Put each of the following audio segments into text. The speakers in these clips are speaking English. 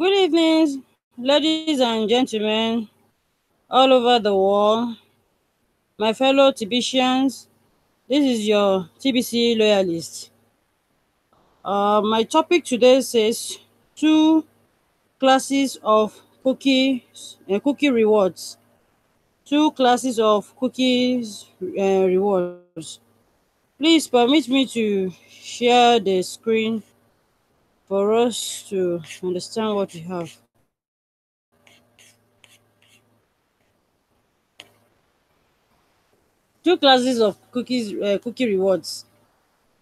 Good evening, ladies and gentlemen all over the world, my fellow TBCians. This is your TBC loyalist. My topic today says two classes of cookie rewards. Two classes of cookies rewards. Please permit me to share the screen for us to understand what we have. Two classes of cookie rewards.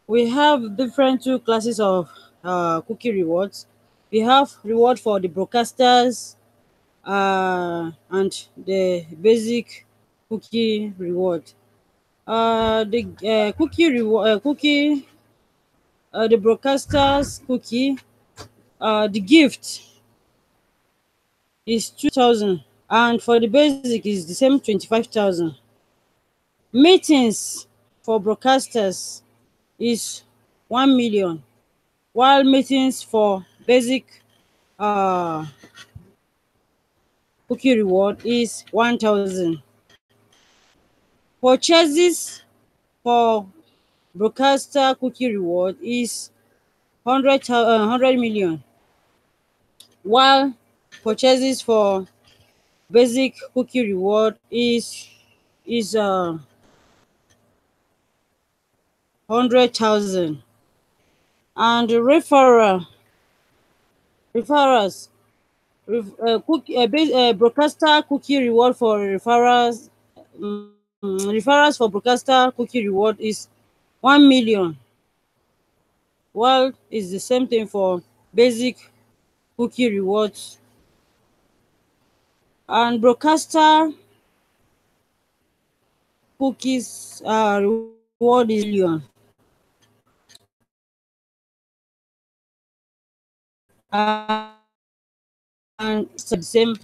We have different two classes of cookie rewards. We have reward for the broadcasters and the basic cookie reward. The broadcasters cookie, the gift is 2,000, and for the basic is the same 25,000. Meetings for broadcasters is 1 million, while meetings for basic uh cookie reward is 1,000. Purchases for broadcaster cookie reward is 100 million, while purchases for basic cookie reward is 100,000. And referrals broadcaster cookie reward for referrals for broadcaster cookie reward is 1 million, while it's the same thing for basic cookie rewards. And broadcaster cookies reward is million, and it's the same.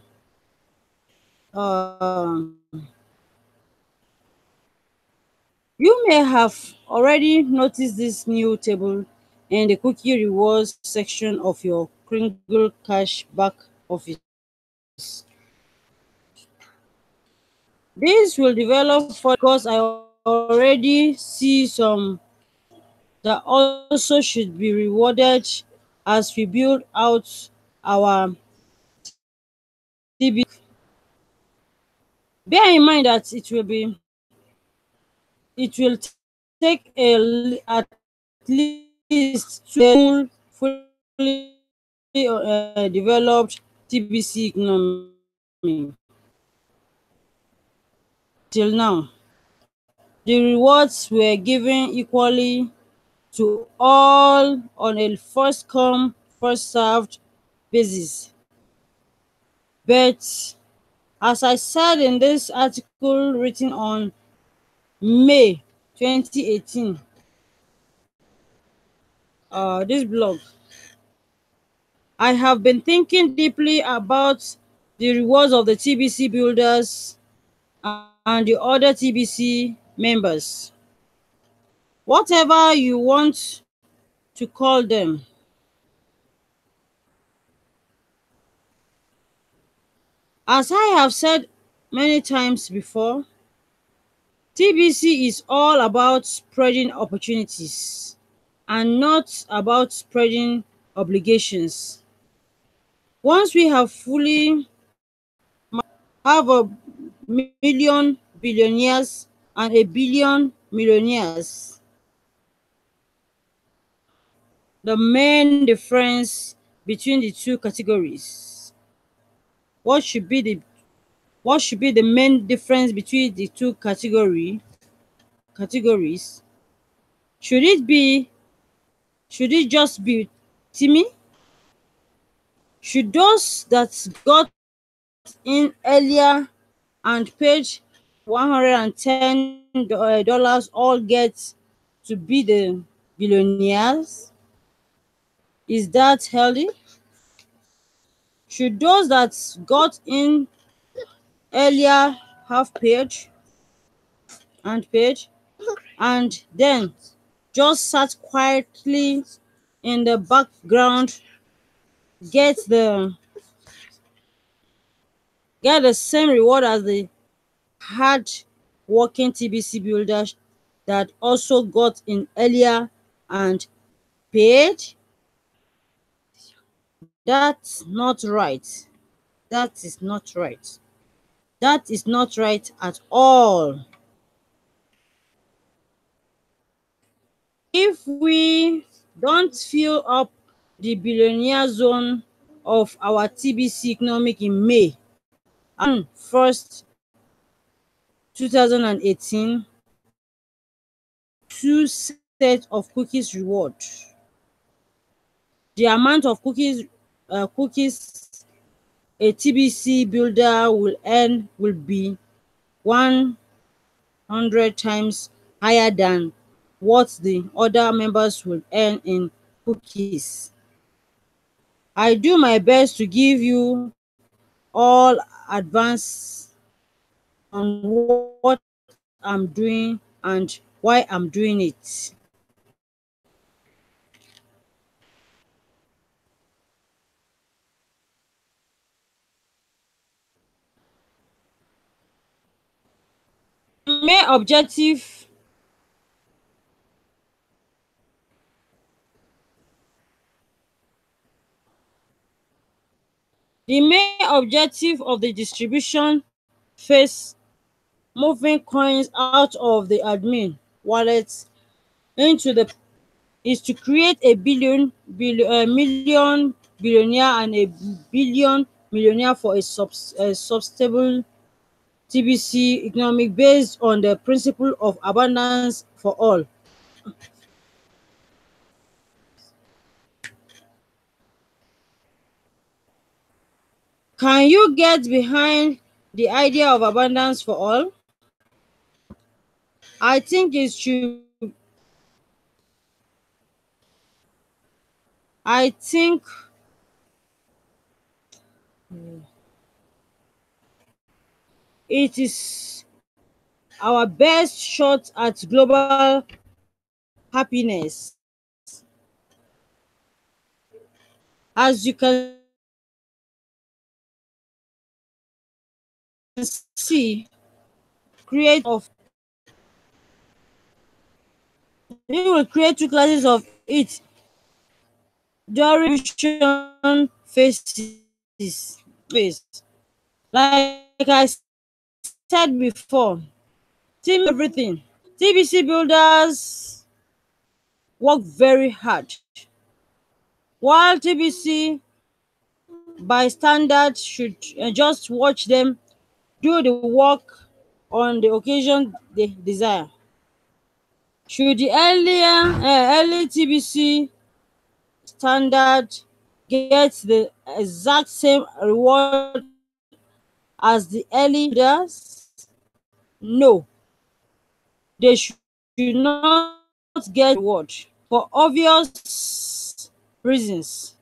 You may have already noticed this new table in the cookie rewards section of your Kringle Cash back office. This will develop for because I already see some that also should be rewarded as we build out our TB. Bear in mind that it will take at least two fully developed TBC economy. Till now, the rewards were given equally to all on a first come, first served basis. But as I said in this article written on May 2018, this blog, I have been thinking deeply about the rewards of the TBC builders and the other TBC members. Whatever you want to call them. As I have said many times before, TBC is all about spreading opportunities and not about spreading obligations. Once we have fully have a million billionaires and a billion millionaires, the main difference between the two categories. What should be the main difference between the two categories? Should it just be Timmy? Should those that got in earlier and paid $110 all get to be the billionaires? Is that healthy? Should those that got in earlier have paid and then just sat quietly in the background get the get the same reward as the hard working TBC builders that also got in earlier and paid? That's not right. That is not right. That is not right at all. If we don't fill up the billionaire zone of our TBC economic in May 1st 2018, two sets of cookies reward. The amount of cookies a TBC builder will earn will be 100 times higher than what the other members will earn in cookies. I do my best to give you all advice on what I'm doing and why I'm doing it. The main objective the main objective of the distribution phase, moving coins out of the admin wallet into the is to create a million billionaire and a billion millionaire for a sustainable TBC economic based on the principle of abundance for all. Can you get behind the idea of abundance for all? I think it should I think it is our best shot at global happiness. As you can see, create of we will create two classes of it during distribution phase. Like I said before, team everything. TBC builders work very hard, while TBC bystanders should just watch them do the work on the occasion they desire. Should the early TBC standard get the exact same reward as the early builders? No, they should not get reward for obvious reasons.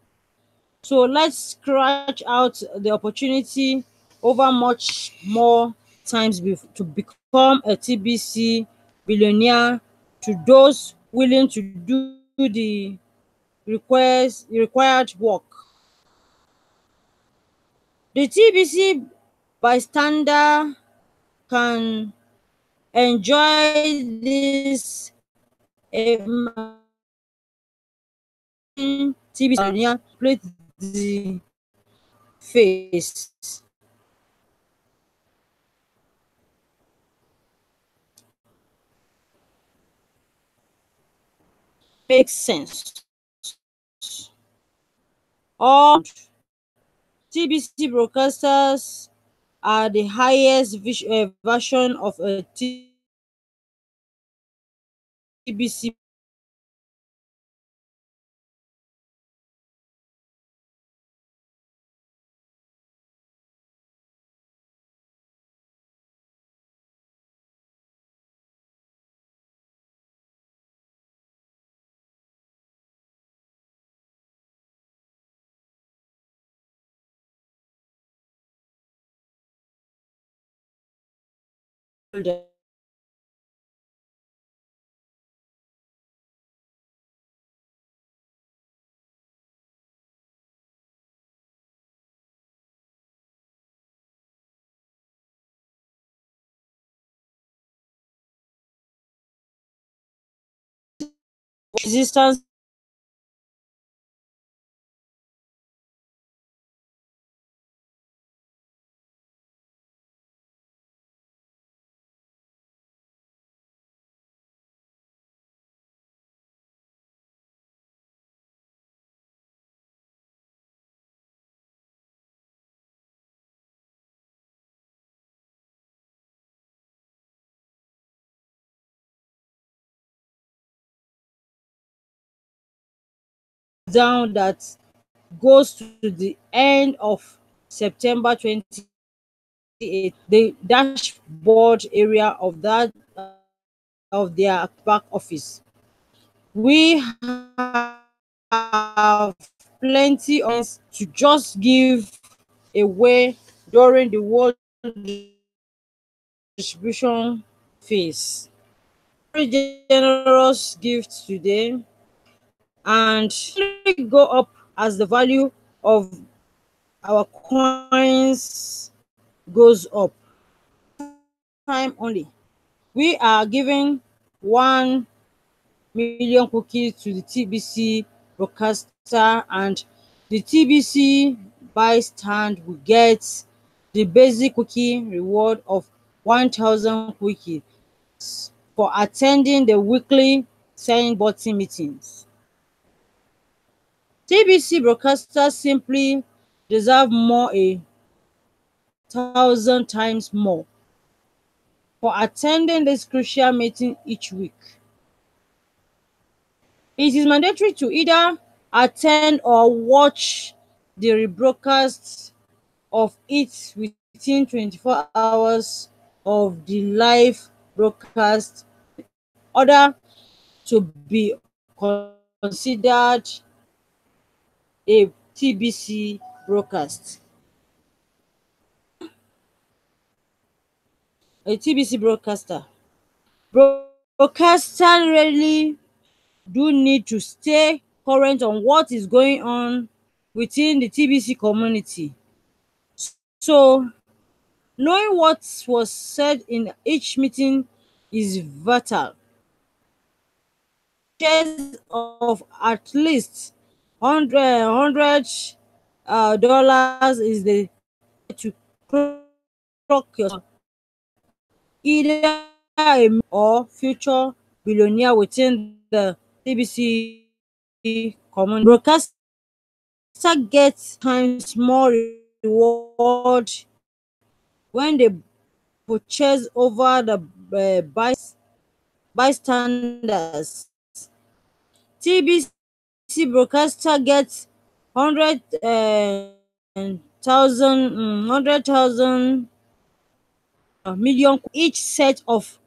So let's scratch out the opportunity over much more times to become a TBC billionaire to those willing to do the required work. The TBC bystander can enjoy this TBC billionaire play the face. Makes sense. All TBC broadcasters are the highest version of a TBC builder. existence down that goes to the end of September 2018, the dashboard area of that of their back office. We have plenty of things to just give away during the world distribution phase. Very generous gift today, and only go up as the value of our coins goes up. Time only. We are giving 1 million cookies to the TBC broadcaster, and the TBC bystand will get the basic cookie reward of 1,000 cookies for attending the weekly send button meetings. TBC broadcasters simply deserve more, 1,000 times more, for attending this crucial meeting each week. It is mandatory to either attend or watch the rebroadcast of it within 24 hours of the live broadcast in order to be considered a TBC broadcast. A TBC broadcaster. Broadcasters really do need to stay current on what is going on within the TBC community. So, knowing what was said in each meeting is vital. Shares of at least $100 is the to clock yourself either a or future billionaire within the TBC community. Broadcaster gets times more reward when they purchase over the bystanders. TBC broadcaster gets 100,000 million each set of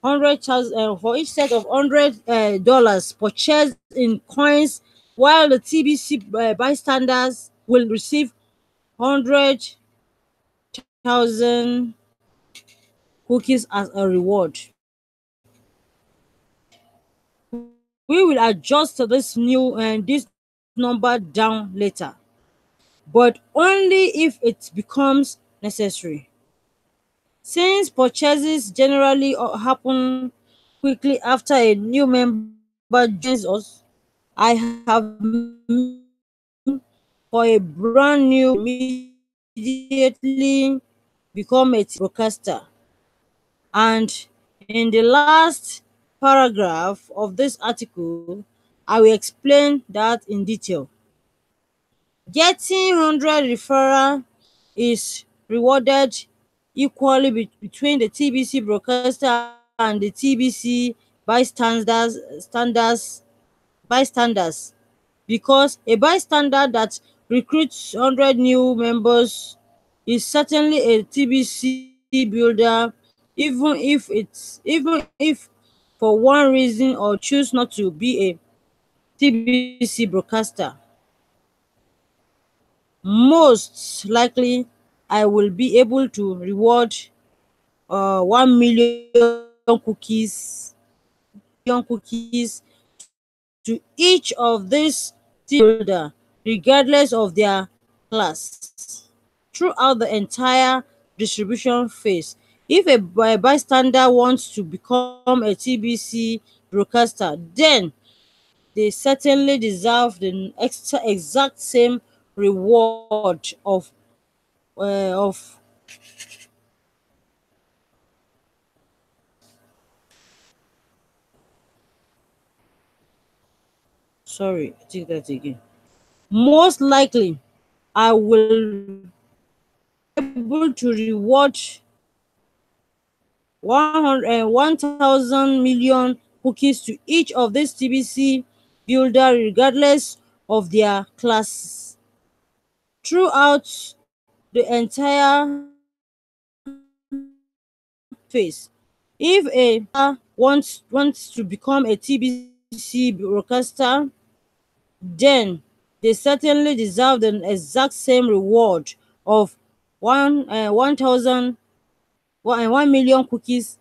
100,000 for each set of $100 purchased in coins, while the TBC bystanders will receive 100,000 cookies as a reward. We will adjust this number down later, but only if it becomes necessary. Since purchases generally happen quickly after a new member joins us, I have for a brand new immediately become a broadcaster. And in the last paragraph of this article, I will explain that in detail. Getting 100 referral is rewarded equally between the TBC broadcaster and the TBC bystanders, because a bystander that recruits 100 new members is certainly a TBC builder, even if for one reason or choose not to be a TBC broadcaster. Most likely, I will be able to reward 1 million cookies to each of these builder, regardless of their class, throughout the entire distribution phase. If a bystander wants to become a TBC broadcaster, then they certainly deserve the exact same reward of sorry, take that again. Most likely, I will able to reward 1,000 million cookies to each of these TBC builder regardless of their classes throughout the entire phase. If a wants to become a TBC broadcaster, then they certainly deserve the exact same reward of 1,000 cookies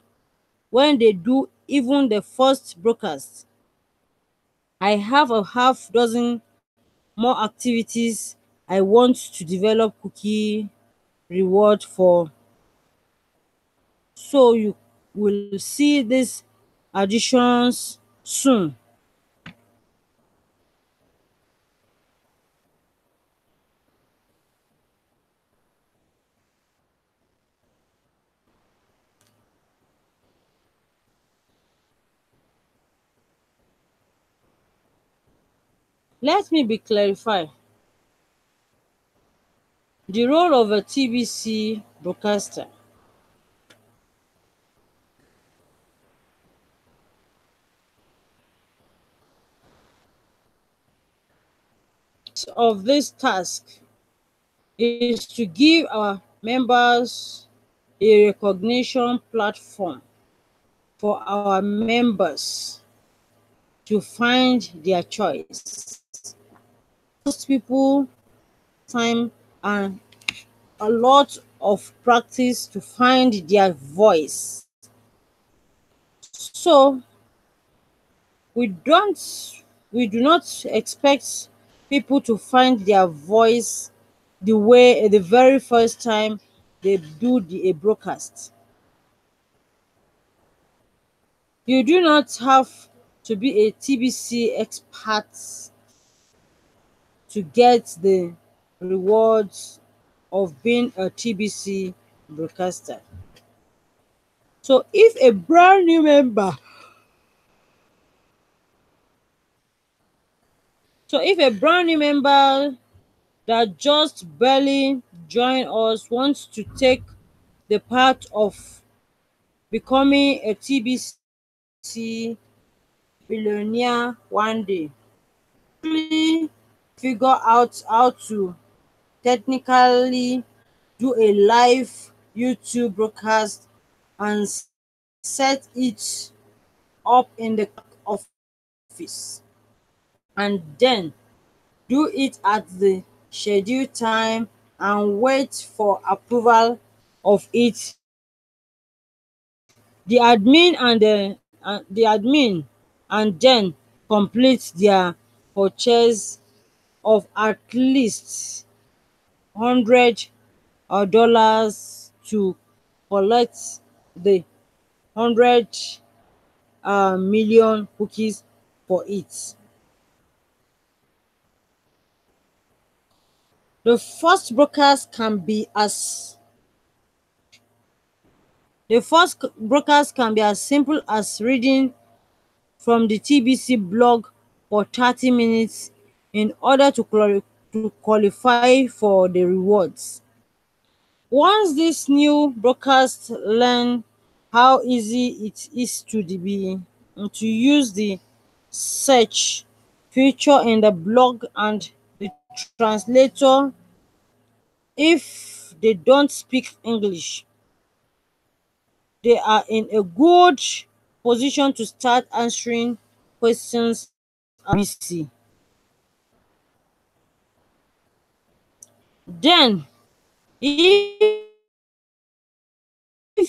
when they do even the first broadcast. I have a half dozen more activities I want to develop cookie reward for, so you will see these additions soon. Let me be clarify. The role of a TBC broadcaster of this task is to give our members a recognition platform for our members to find their choice. Most people time and a lot of practice to find their voice. So we don't we do not expect people to find their voice the way the very first time they do a broadcast. You do not have to be a TBC expert to get the rewards of being a TBC broadcaster. So if a brand new member so if a brand new member that just barely joined us wants to take the path of becoming a TBC billionaire one day, really figure out how to technically do a live YouTube broadcast and set it up in the office, and then do it at the scheduled time and wait for approval of it. The admin and then complete their purchase of at least $100 to collect the 100 million cookies for it. The first broadcast can be as the first broadcast can be as simple as reading from the TBC blog for 30 minutes in order to qualify for the rewards. Once this new broadcast learn how easy it is to use the search feature in the blog and the translator if they don't speak English, they are in a good position to start answering questions at TBC. Then, if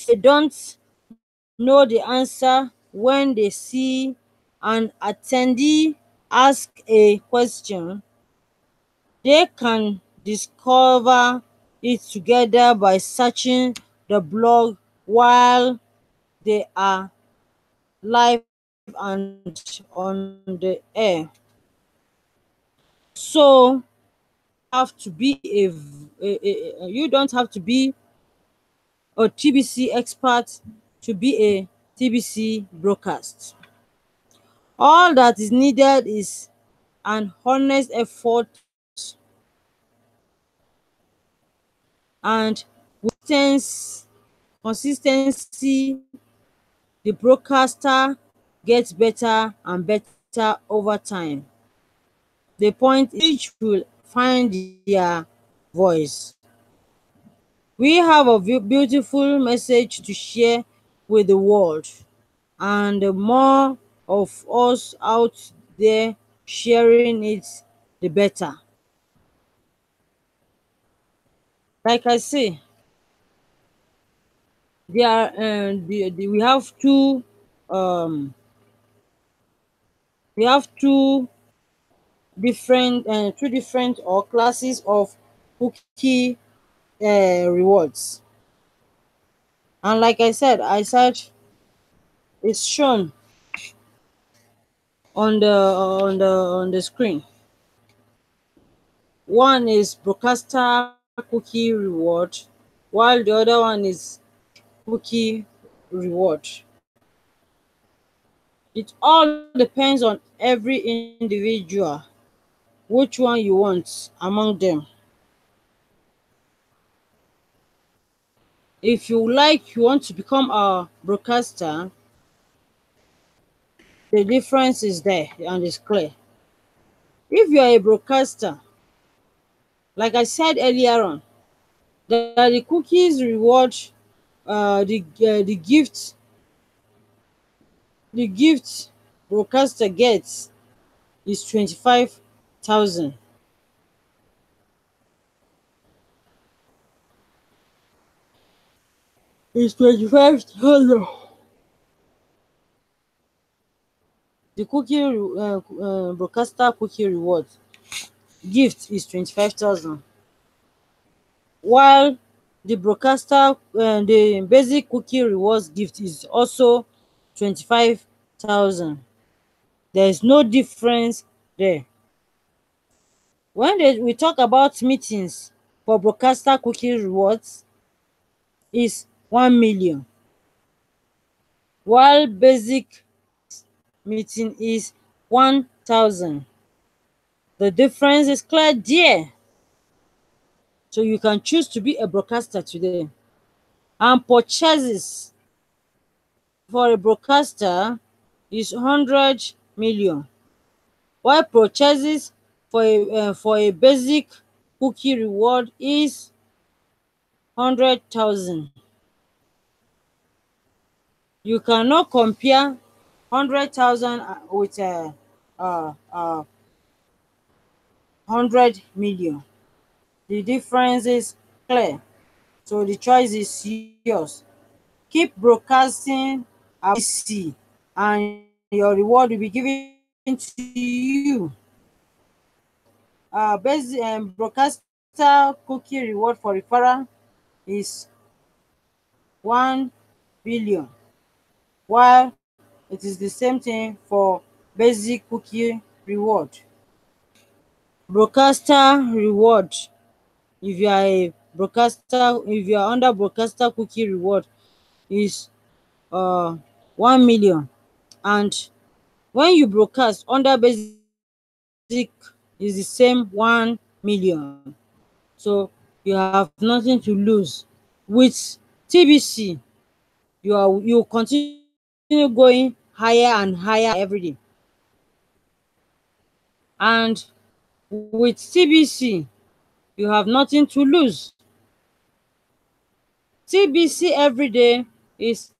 they don't know the answer when they see an attendee ask a question, they can discover it together by searching the blog while they are live and on the air. So have to be you don't have to be a TBC expert to be a TBC broadcast. All that is needed is an honest effort and consistency. The broadcaster gets better and better over time. The point is each will find their voice. We have a beautiful message to share with the world, and the more of us out there sharing it, the better. Like I say, we have um, two different or classes of cookie rewards. And like I said it's shown on the screen. One is broadcaster cookie reward, while the other one is cookie reward. It all depends on every individual which one you want among them. If you want to become a broadcaster, the difference is there and it's clear. If you are a broadcaster, like I said earlier on, that the cookies reward, the gift broadcaster gets is 25,000. It's 25,000. The broadcaster cookie reward gift is 25,000, while the basic cookie rewards gift is also 25,000. There is no difference there. When we talk about meetings for broadcaster cookie rewards is 1 million, while basic meeting is 1,000. The difference is clear there. So you can choose to be a broadcaster today. And purchases for a broadcaster is 100 million, while purchases for a basic cookie reward is 100,000. You cannot compare 100,000 with 100 million. The difference is clear. So the choice is yours. Keep broadcasting ABC, and your reward will be given to you. Broadcaster cookie reward for referral is 1 billion, while it is the same thing for basic cookie reward. Broadcaster reward, if you are under broadcaster cookie reward, is 1 million, and when you broadcast under basic is the same 1 million. So you have nothing to lose. With TBC, you continue going higher and higher every day. And with TBC, you have nothing to lose. TBC every day is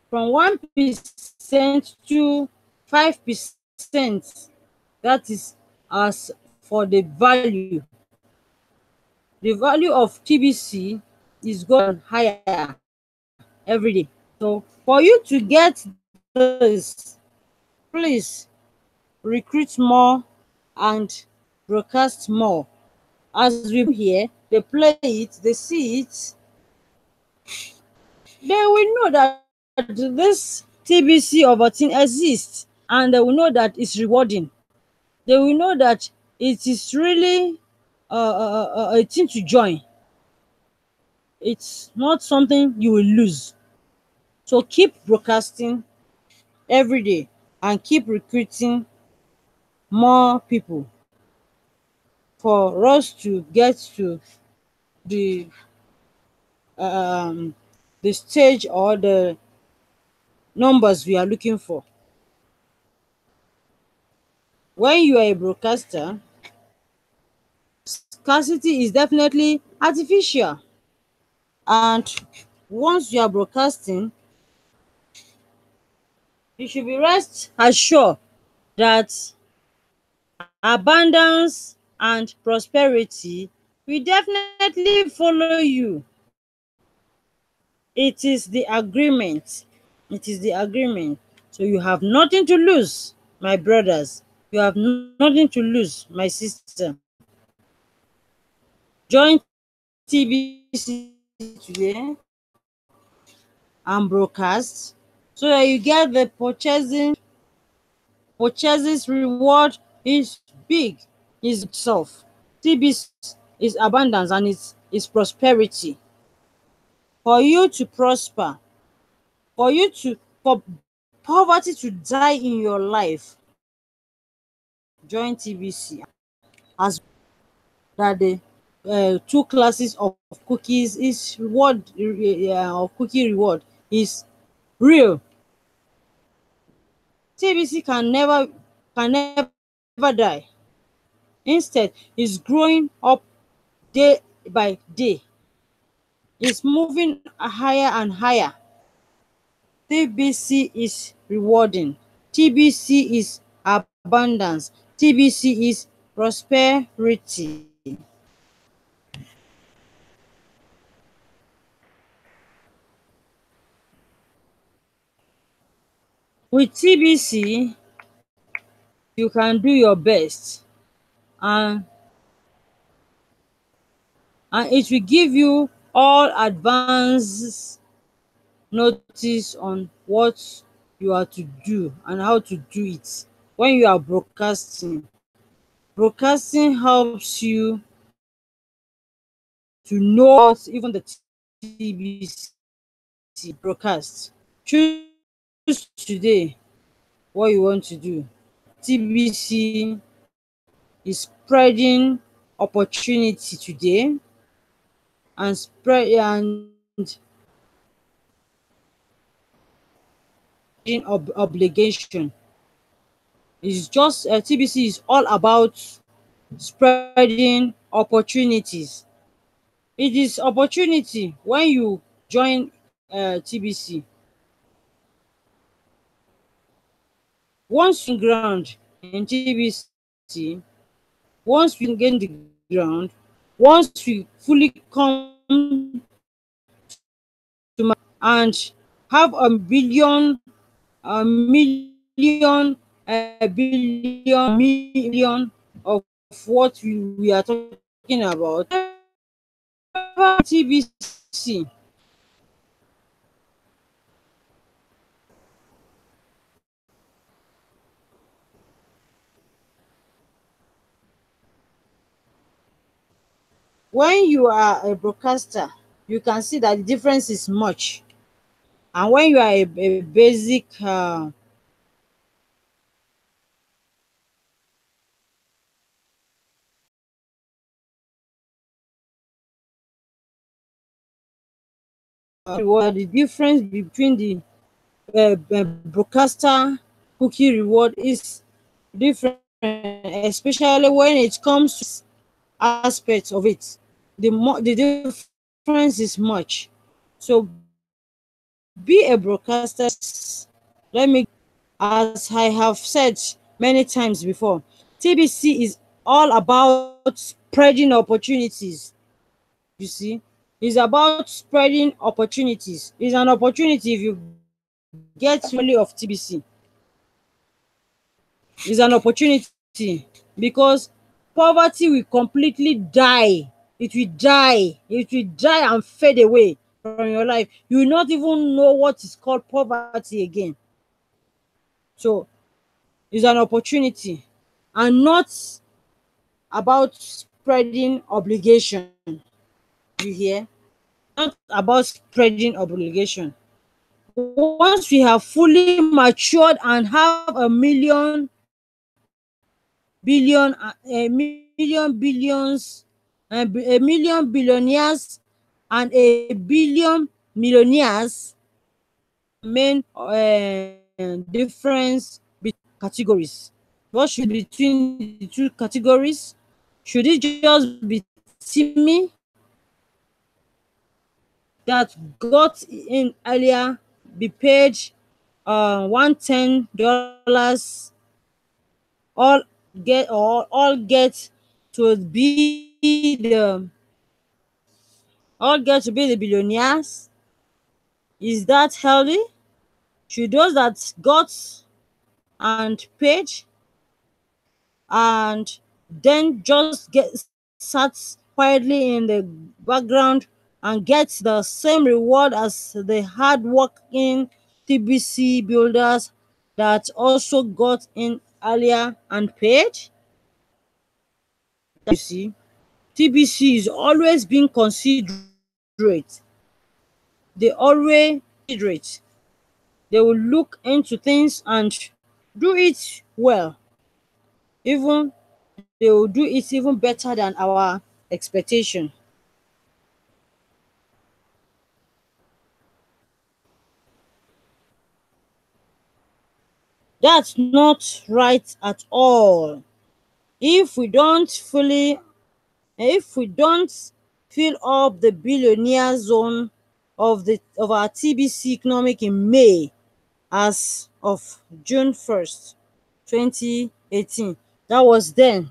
from 1% to 5%. That is as for the value. The value of TBC is going higher every day. So for you to get this, please recruit more and broadcast more. As we here, they play it, they see it, they will know that this TBC of a thing exists. and they will know that it's rewarding. They will know that it is really a thing to join. It's not something you will lose. So keep broadcasting every day and keep recruiting more people for us to get to the um the stage or the numbers we are looking for. When you are a broadcaster, scarcity is definitely artificial. And once you are broadcasting, you should be rest assured that abundance and prosperity will definitely follow you. It is the agreement. It is the agreement. So you have nothing to lose, my brothers. You have nothing to lose, my sister. Join TBC today and broadcast so that you get the purchases reward is big, is itself. TBC is abundance and it's prosperity. For you to prosper, for poverty to die in your life, join TBC. As that the two classes of cookies is reward of cookie reward is real. TBC can never die. Instead, it's growing up day by day. It's moving higher and higher. TBC is rewarding. TBC is abundance. TBC is prosperity. With TBC, you can do your best, and it will give you all advance notice on what you are to do and how to do it. When you are broadcasting helps you to know about even the TBC broadcast. Choose today what you want to do. TBC is spreading opportunity today and spread and obligation. It's just TBC is all about spreading opportunities. It is opportunity when you join TBC. Once you ground in TBC, once we gain the ground, once we fully come and have a million of what we are talking about, TBC. When you are a broadcaster, you can see that the difference is much. And when you are a basic reward, the difference between the broadcaster cookie reward is different, especially when it comes to aspects of it. The difference is much. So be a broadcaster. Let me, as I have said many times before, TBC is all about spreading opportunities. You see, it's about spreading opportunities. It's an opportunity if you get only of TBC. It's an opportunity because poverty will completely die. It will die. It will die and fade away from your life. You will not even know what is called poverty again. So is an opportunity and not about spreading obligation. You hear? Not about spreading obligation. Once we have fully matured and have a million billionaires and a billion millionaires, main difference categories. What should be between the two categories? Should it just be Timmy that got in earlier be paid $110, all get to be the billionaires? Is that healthy? Should those that got and paid and then just get sat quietly in the background and get the same reward as the hard-working TBC builders that also got in earlier and paid? You see, TBC is always being considerate. They always considerate. They will look into things and do it well. Even they will do it even better than our expectation. That's not right at all. If we don't fully, if we don't fill up the billionaire zone of our TBC economic in May, as of June 1st, 2018, that was then.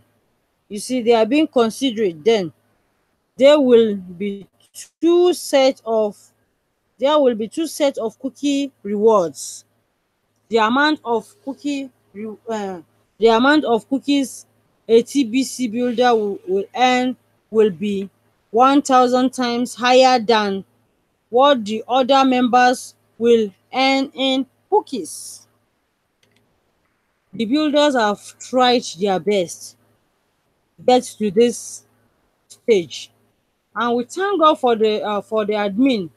You see, they are being considerate then. There will be two set of there will be two set of cookie rewards. The amount of cookies a TBC builder will earn will be 1,000 times higher than what the other members will earn in cookies. The builders have tried their best to get to this stage, and we thank God for the admin.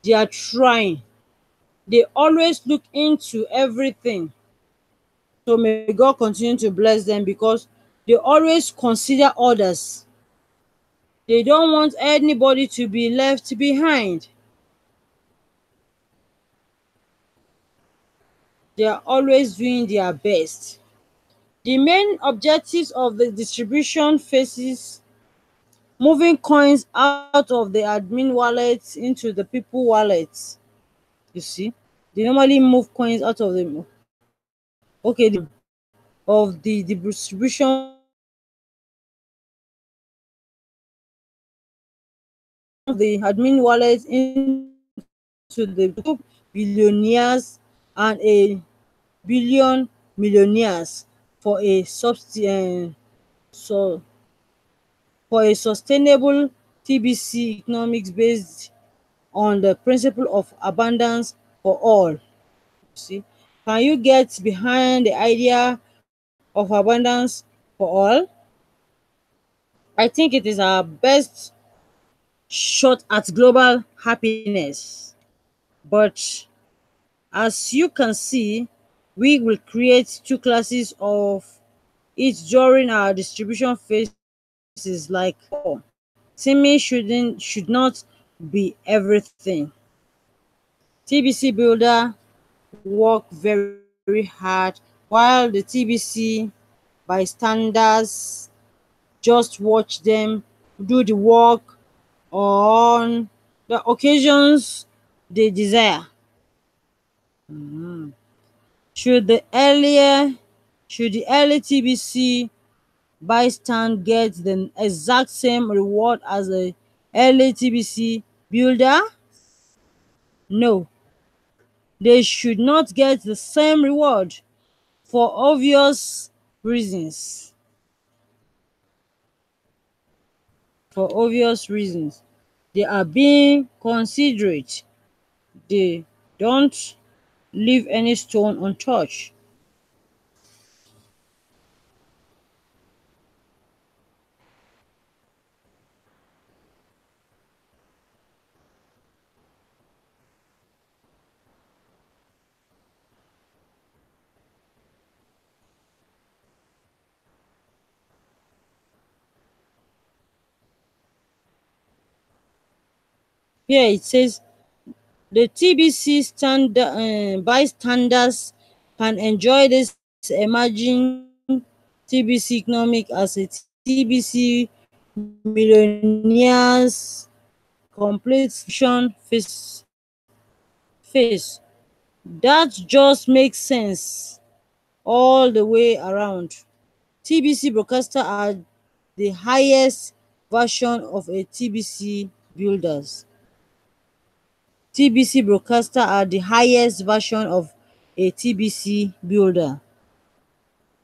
They are trying. They always look into everything. So may God continue to bless them because they always consider others. They don't want anybody to be left behind. They are always doing their best. The main objectives of the distribution phases: moving coins out of the admin wallet into the people wallets. You see, they normally move coins out of the of the distribution the admin wallet into the two billionaires and a billion millionaires for a so for a sustainable TBC economics based on the principle of abundance for all. You see, can you get behind the idea of abundance for all? I think it is our best shot at global happiness. But as you can see, we will create two classes of it during our distribution phases like before. Timmy should not be everything. TBC builder work very hard while the TBC bystanders just watch them do the work on the occasions they desire. Should the earlier should the early TBC bystand get the exact same reward as the early TBC builder? No, they should not get the same reward for obvious reasons. For obvious reasons. They are being considerate. They don't leave any stone untouched. Here it says the TBC bystanders can enjoy this emerging TBC economic as a TBC millionaires complete vision face. That just makes sense all the way around. TBC broadcaster are the highest version of a TBC builders. TBC broadcaster are the highest version of a TBC builder.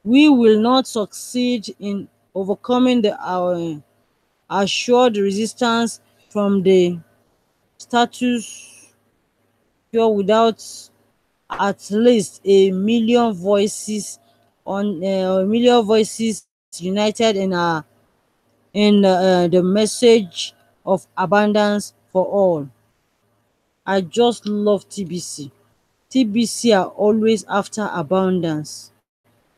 We will not succeed in overcoming the assured resistance from the status quo without at least a million voices united in the message of abundance for all. I just love TBC. TBC are always after abundance,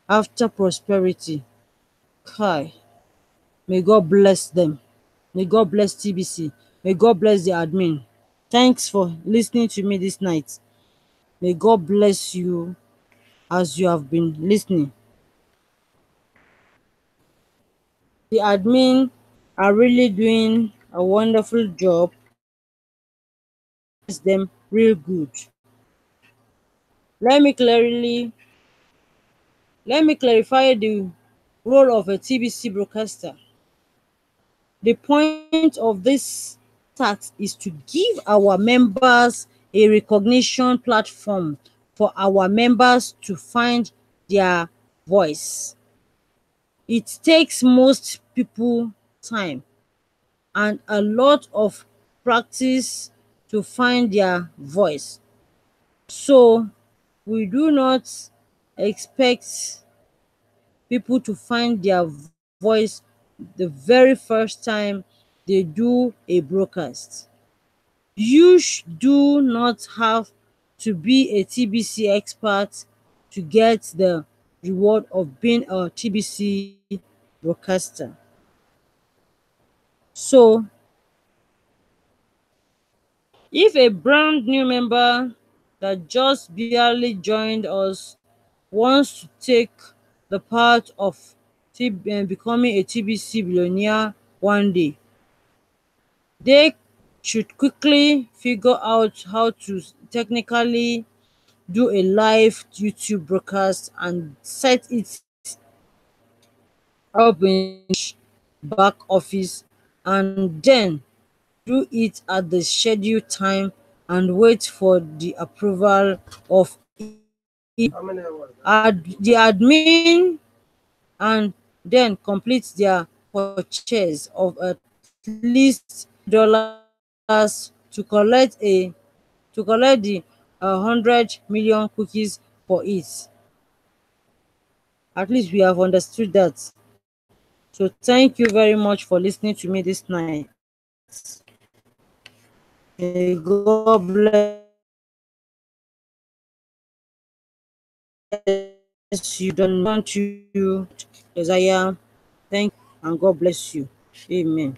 after prosperity. Kai, may God bless them. May God bless TBC. May God bless the admin. Thanks for listening to me this night. May God bless you as you have been listening. The admin are really doing a wonderful job. It's them real good. Let me clearly let me clarify the role of a TBC broadcaster. The point of this tax is to give our members a recognition platform for our members to find their voice. It takes most people time and a lot of practice to find their voice. So we do not expect people to find their voice the very first time they do a broadcast. You do not have to be a TBC expert to get the reward of being a TBC broadcaster. So, if a brand new member that just barely joined us wants to take the path of becoming a TBC billionaire one day, they should quickly figure out how to technically do a live YouTube broadcast and set it up in back office and then do it at the scheduled time and wait for the approval of the admin and then complete their purchase of at least $50 to collect the 100 million cookies for it. At least we have understood that. So thank you very much for listening to me this night. May God bless you. Don't want you desire. Thank you and God bless you. Amen.